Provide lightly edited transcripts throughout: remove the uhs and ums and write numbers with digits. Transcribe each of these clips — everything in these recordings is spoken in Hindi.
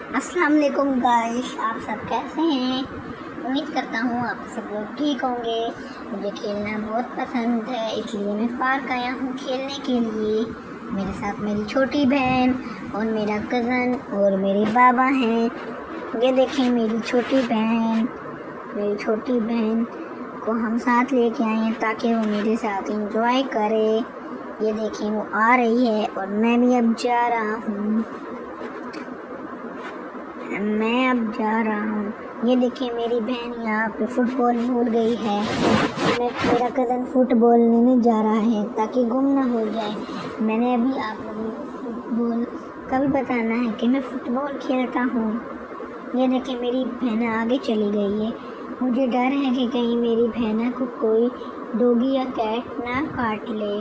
अस्सलाम वालेकुम गाइस, आप सब कैसे हैं। उम्मीद करता हूँ आप सब लोग ठीक होंगे। मुझे खेलना बहुत पसंद है, इसलिए मैं पार्क आया हूँ खेलने के लिए। मेरे साथ मेरी छोटी बहन और मेरा कज़न और मेरे बाबा हैं। ये देखें मेरी छोटी बहन को हम साथ लेके आए हैं ताकि वो मेरे साथ एंजॉय करे। ये देखें वो आ रही है और मैं भी अब जा रहा हूँ। ये देखिए मेरी बहन यहाँ पे फुटबॉल भूल गई है। मेरा कज़न फुटबॉल लेने जा रहा है ताकि गुम ना हो जाए। मैंने अभी आप लोगों को फुटबॉल का भी बताना है कि मैं फुटबॉल खेलता हूँ। ये देखिए मेरी बहन आगे चली गई है। मुझे डर है कि कहीं मेरी बहन को कोई डॉगी या कैट ना काट ले।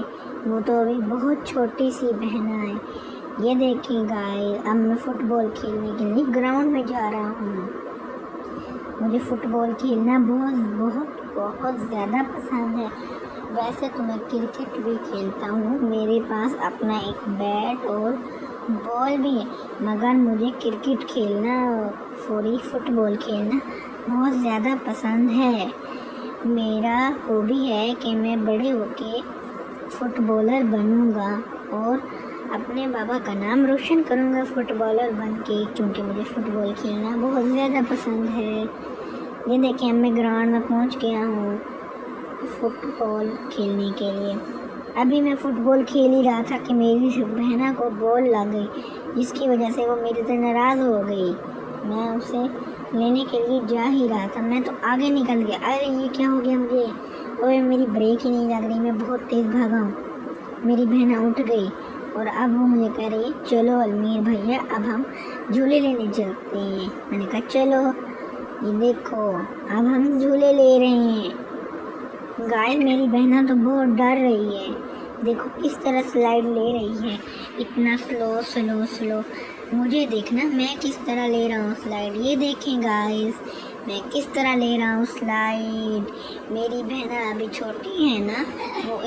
वो तो अभी बहुत छोटी सी बहन है। ये देखिए गाइस, अब मैं फुटबॉल खेलने के लिए ग्राउंड में जा रहा हूँ। मुझे फुटबॉल खेलना बहुत ज़्यादा पसंद है। वैसे तो मैं क्रिकेट भी खेलता हूँ, मेरे पास अपना एक बैट और बॉल भी है, मगर मुझे क्रिकेट खेलना और फुटबॉल खेलना बहुत ज़्यादा पसंद है। मेरा हॉबी है कि मैं बड़े होके फुटबॉलर बनूँगा और अपने बाबा का नाम रोशन करूँगा फुटबॉलर बन के, क्योंकि मुझे फ़ुटबॉल खेलना बहुत ज़्यादा पसंद है। ये देखिए मैं ग्राउंड में पहुँच गया हूँ फुटबॉल खेलने के लिए। अभी मैं फ़ुटबॉल खेल ही रहा था कि मेरी बहना को बॉल लग गई, जिसकी वजह से वो मेरे से नाराज़ हो गई। मैं उसे लेने के लिए जा ही रहा था, मैं तो आगे निकल गया। अरे ये क्या हो गया मुझे, और मेरी ब्रेक ही नहीं लग रही। मैं बहुत तेज़ भागा हूँ। मेरी बहना उठ गई और अब वो मुझे कह रही है चलो अलमीर भैया अब हम झूले लेने चलते हैं। मैंने कहा चलो। ये देखो अब हम झूले ले रहे हैं। गाइस मेरी बहना तो बहुत डर रही है। देखो किस तरह स्लाइड ले रही है, इतना स्लो। मुझे देखना मैं किस तरह ले रहा हूँ स्लाइड। ये देखें गाइस मैं किस तरह ले रहा हूँ स्लाइड। मेरी बहना अभी छोटी है ना, वो